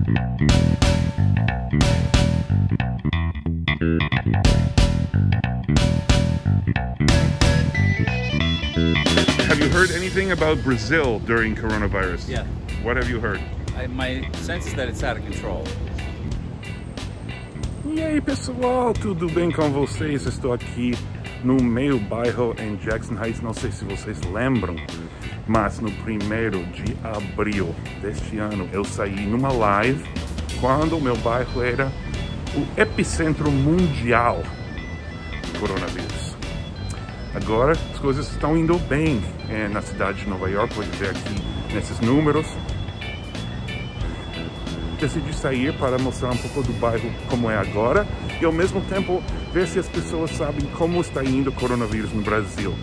Have you heard anything about Brazil during coronavirus? Yeah. What have you heard? My sense is that it's out of control. E aí pessoal, tudo bem com vocês? Estou aqui no meu bairro em Jackson Heights. Não sei se vocês lembram, mas no 1º de abril deste ano eu saí numa live quando o meu bairro era o epicentro mundial do coronavírus. Agora as coisas estão indo bem na cidade de Nova York, pode ver aqui nesses números. Decidi sair para mostrar um pouco do bairro como é agora e ao mesmo tempo ver se as pessoas sabem como está indo o coronavírus no Brasil.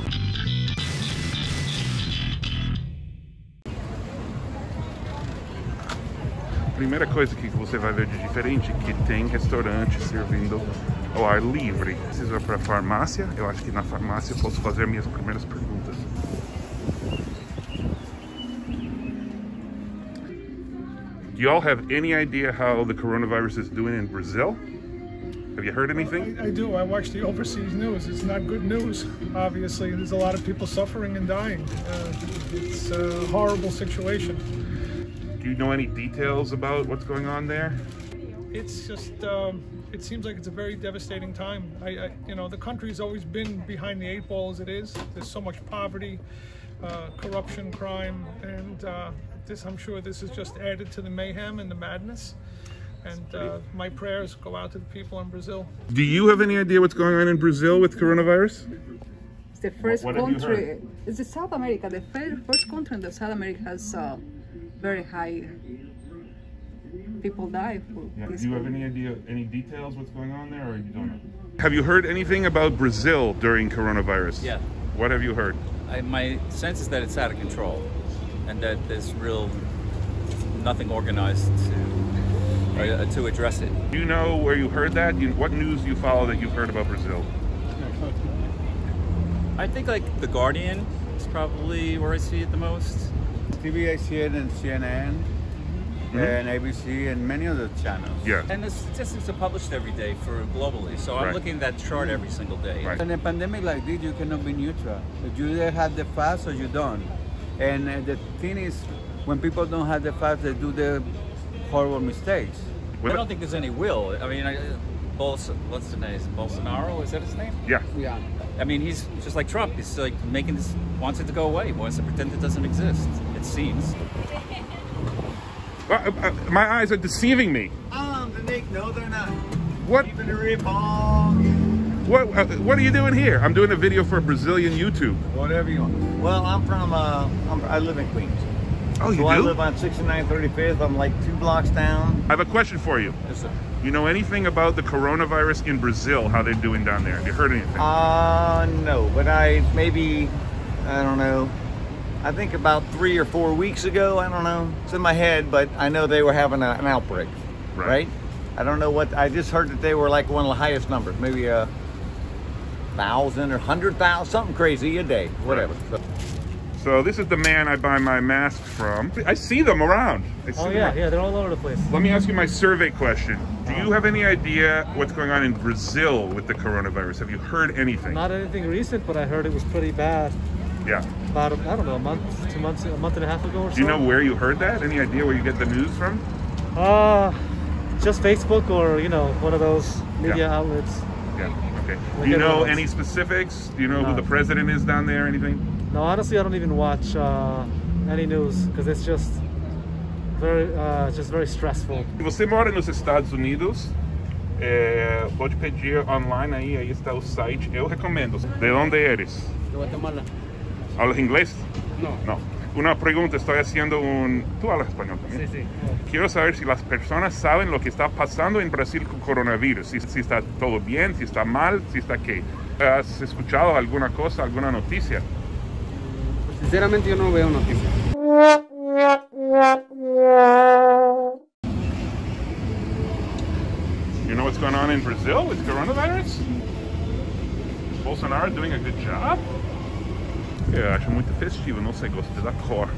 A primeira coisa que você vai ver de diferente é que tem restaurante servindo ao ar livre. Preciso ir para a farmácia, eu acho que na farmácia eu posso fazer minhas primeiras perguntas. Do you all have any idea how the coronavirus is doing in Brazil? Have you heard anything? I do. I watch the overseas news. It's not good news, obviously. There's a lot of people suffering and dying. It's a horrible situation. Do you know any details about what's going on there? It's just, it seems like it's a very devastating time. You know, the country's always been behind the 8 ball as it is. There's so much poverty, corruption, crime, and I'm sure this has just added to the mayhem and the madness. And my prayers go out to the people in Brazil. Do you have any idea what's going on in Brazil with coronavirus? It's the first What have you country. heard? It's the South America. The first country in the South America has very high people die. Yeah. Do you have any idea, any details what's going on there, or you don't know? Have you heard anything about Brazil during coronavirus? Yeah. What have you heard? My sense is that it's out of control, and that there's nothing organized to address it. Do you know where you heard that? What news do you follow that you've heard about Brazil? I think like The Guardian is probably where I see it the most. TV, I see it in CNN and ABC and many other channels. Yeah. And the statistics are published every day for globally, so I'm looking at that chart every single day. Right. In a pandemic like this, you cannot be neutral. You either have the facts or you don't. And the thing is, when people don't have the facts, they do the horrible mistakes. I don't think there's any will. I mean, what's the name? Bolsonaro, is that his name? Yeah. Yeah. I mean, he's just like Trump. He's like making this, wants it to go away, wants to pretend it doesn't exist, it seems. My eyes are deceiving me. Nick, no, they're not. What? Even a rip-off. What are you doing here? I'm doing a video for Brazilian YouTube. Whatever you want. Well, I'm from, I live in Queens. Oh, you do? I live on 6935th. I'm like 2 blocks down. I have a question for you. Yes, sir. You know anything about the coronavirus in Brazil, how they're doing down there? Have you heard anything? No, but I don't know. I think about 3 or 4 weeks ago, I don't know. It's in my head, but I know they were having an outbreak, right? I don't know what, I just heard that they were like one of the highest numbers, maybe 1,000 or 100,000, something crazy a day, whatever. Right. So this is the man I buy my mask from. I see them around. Yeah, they're all over the place. Let me ask you my survey question. Do you have any idea what's going on in Brazil with the coronavirus? Have you heard anything? Not anything recent, but I heard it was pretty bad. Yeah. About, I don't know, a month, 2 months, a month and a half ago or so. Do you know where you heard that? Any idea where you get the news from? Just Facebook or, you know, one of those media outlets. Yeah, okay. Like Do you know else. any specifics? Do you know who the president is down there, anything? No, honestly, I don't even watch any news because it's just very stressful. Se você mora nos Estados Unidos, pode pedir online aí está o site. Eu recomendo. ¿De dónde eres? De Guatemala. ¿Hablas inglés? No. No. Una pregunta, estoy haciendo un... ¿Tú hablas español también? Sí, sí. Quiero saber si las personas saben lo que está pasando en Brasil con coronavirus. Si está todo bien, si está mal, si está qué. ¿Has escuchado alguna cosa, alguna noticia? Sinceramente yo no veo noticias. You know what's going on in Brazil with coronavirus? Bolsonaro doing a good job? Eu acho muito festivo, não sei, gosto da cor.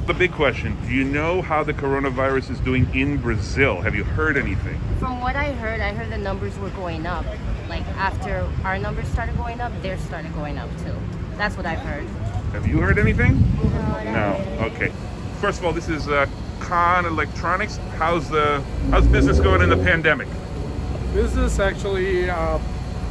The big question, do you know how the coronavirus is doing in Brazil? Have you heard anything? From what I heard the numbers were going up. Like after our numbers started going up, theirs started going up too. That's what I've heard. Have you heard anything? No. Okay. First of all, this is Con Electronics. How's business going in the pandemic? Business actually,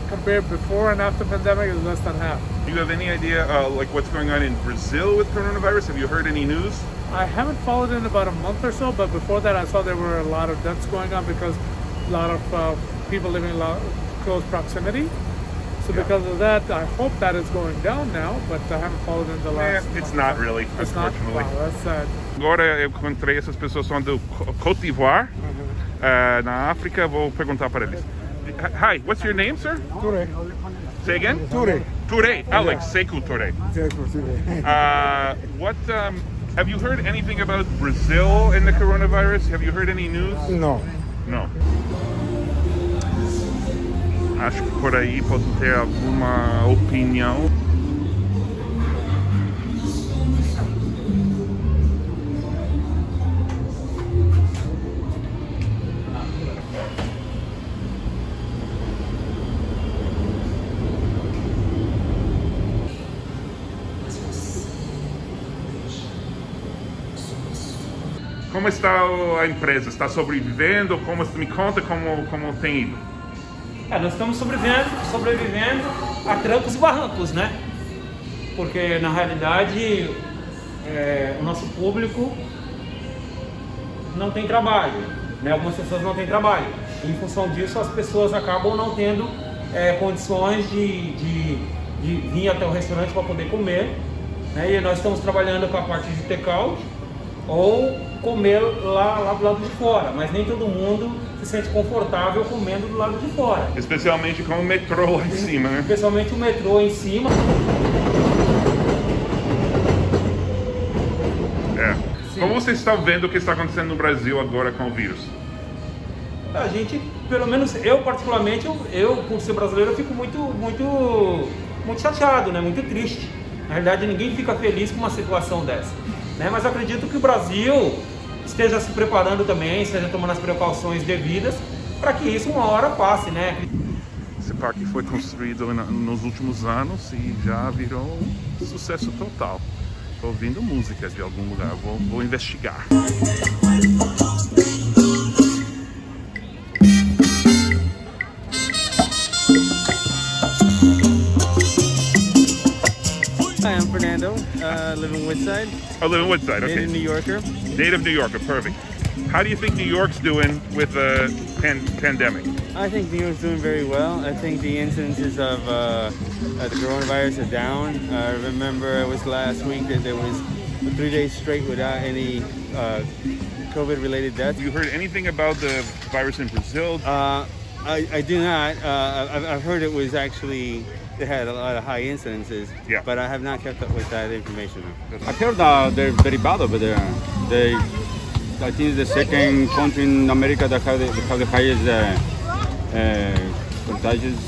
compared before and after pandemic, is less than half. Do you have any idea like what's going on in Brazil with coronavirus? Have you heard any news? I haven't followed in about a month or so, but before that I saw there were a lot of deaths going on because a lot of people living in close proximity. So because of that, I hope that is going down now, but I haven't followed in the last It's not really, it's unfortunately. Not, wow, that's sad. Agora eu encontrei essas pessoas são do Côte d'Ivoire, na África. Vou perguntar para eles. Hi, what's your name, sir? Toure. Say again? Toure. Toure. Oh, like Sekou Toure. Sekou Toure. What? Have you heard anything about Brazil and the coronavirus? Have you heard any news? No. No. Acho que por aí posso ter alguma opinião. Como está a empresa? Está sobrevivendo? Me conta como tem ido. Nós estamos sobrevivendo a trancos e barrancos, né? Porque na realidade o nosso público não tem trabalho, né? Algumas pessoas não têm trabalho. E, em função disso, as pessoas acabam não tendo condições de vir até o restaurante para poder comer, né? E nós estamos trabalhando com a parte de take-out ou comer lá do lado de fora, mas nem todo mundo se sente confortável comendo do lado de fora. Especialmente com o metrô lá em cima, né? Especialmente o metrô em cima. Como você está vendo o que está acontecendo no Brasil agora com o vírus? A gente, pelo menos eu particularmente, eu por ser brasileiro, eu fico muito chateado, né? Muito triste. Na realidade, ninguém fica feliz com uma situação dessa, né? Mas acredito que o Brasil esteja se preparando também, esteja tomando as precauções devidas para que isso uma hora passe, né? Esse parque foi construído nos últimos anos e já virou um sucesso total. Estou ouvindo música de algum lugar, vou investigar. Hi, I'm Fernando, live in Woodside. Oh, live in Woodside, okay. Native New Yorker. Native New Yorker, perfect. How do you think New York's doing with the pandemic? I think New York's doing very well. I think the incidences of the coronavirus are down. I remember it was last week that there was 3 days straight without any COVID-related deaths. You heard anything about the virus in Brazil? I do not. I've heard it was actually, they had a lot of high incidences, but I have not kept up with that information. I heard they're very bad over there. I think it's the second country in America that have the highest contagions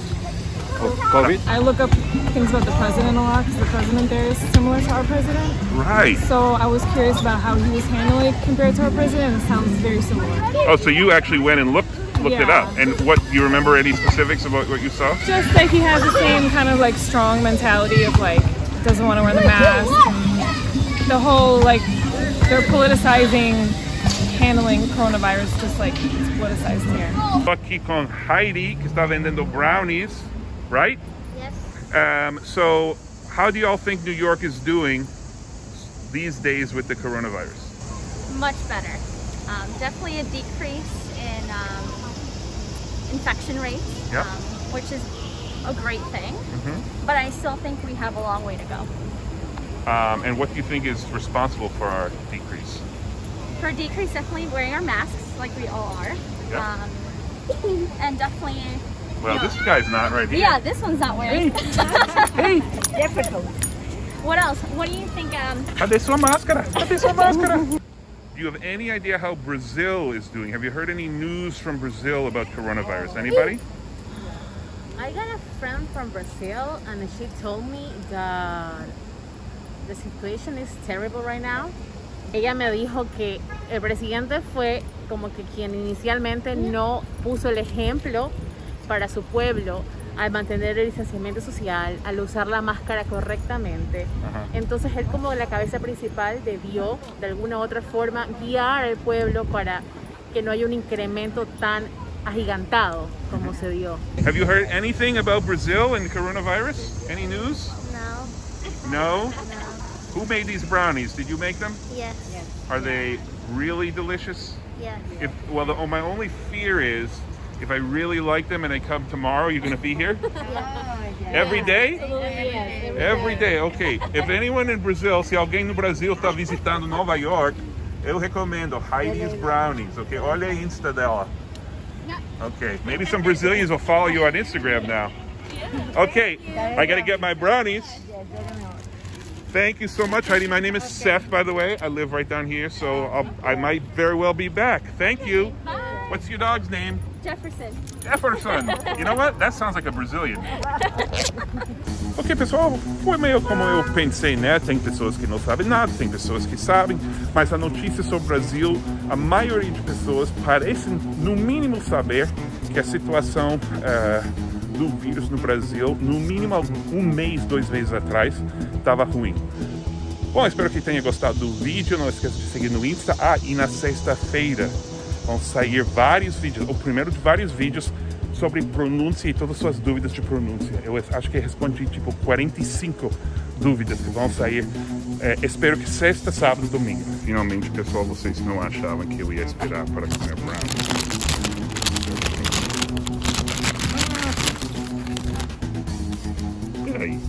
of COVID. I look up things about the president a lot because the president there is similar to our president. Right. So I was curious about how he was handling it compared to our president, and it sounds very similar. Oh, so you actually went and looked it up. And what, do you remember any specifics about what you saw? Just that he has the same kind of like strong mentality of like doesn't want to wear the mask. And the whole like they're politicizing handling coronavirus, just like it's politicized here. Estou aqui com Heidi, que está vendendo brownies, right? Yes. So how do you all think New York is doing these days with the coronavirus? Much better. Definitely a decrease in infection rates, which is a great thing. But I still think we have a long way to go. And what do you think is responsible for our decrease? For a decrease, definitely wearing our masks like we all are. And definitely... Well, this guy's not right here. Yeah, this one's not wearing. Hey! Difficult. What else? What do you think? Cadê sua máscara? Cadê sua máscara? Do you have any idea how Brazil is doing? Have you heard any news from Brazil about coronavirus? Anybody? I got a friend from Brazil and she told me that the situation is terrible right now. ella me dijo que el presidente fue como que quien inicialmente no puso el ejemplo para su pueblo al mantener el distanciamiento social, al usar la máscara correctamente. Entonces él, como la cabeza principal, debió de alguna u otra forma guiar al pueblo para que no haya un incremento tan agigantado como se dio. Have you heard anything about Brazil and coronavirus? Any news? No. No? No. Who made these brownies? Did you make them? Yes. Are they really delicious? Yes. My only fear is if I really like them and I come tomorrow, you're going to be here? Every day? Every day, ok. If anyone in Brazil, se alguém no Brasil está visitando Nova York, eu recomendo Heidi's Brownies, ok? Olha a Insta dela. Okay, maybe some Brazilians will follow you on Instagram now. Okay, I gotta get my brownies. Thank you so much, Heidi. My name is Seth, by the way. I live right down here, so I might very well be back. Thank you. Bye. What's your dog's name? Jefferson. Jefferson. You know what? That sounds like a Brazilian. Ok, pessoal, foi meio como eu pensei, né? Tem pessoas que não sabem nada, tem pessoas que sabem, mas a notícia sobre o Brasil, a maioria de pessoas parecem, no mínimo, saber que a situação do vírus no Brasil, no mínimo um mês, 2 meses atrás, estava ruim. Bom, espero que tenha gostado do vídeo, não esqueça de seguir no Insta. E na sexta-feira vão sair vários vídeos, o primeiro de vários vídeos sobre pronúncia e todas as suas dúvidas de pronúncia. Eu acho que respondi tipo 45 dúvidas que vão sair. Espero que sexta, sábado e domingo. Finalmente, pessoal, vocês não achavam que eu ia esperar para comer brownie. Peraí.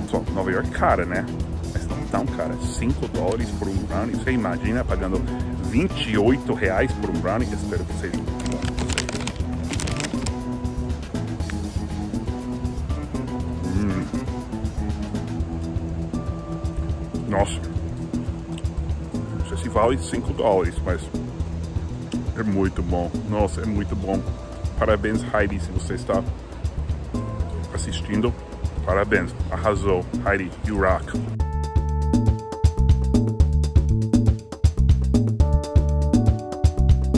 Só, Nova York cara, né? Mas não tão cara. $5 por um brownie. Você imagina pagando R$28 por um brownie? Espero que seja muito bom. Nossa. Não sei se vale $5, mas é muito bom. Nossa, é muito bom. Parabéns, Heidi, se você está assistindo. Parabéns. Arrasou. Heidi, you rock.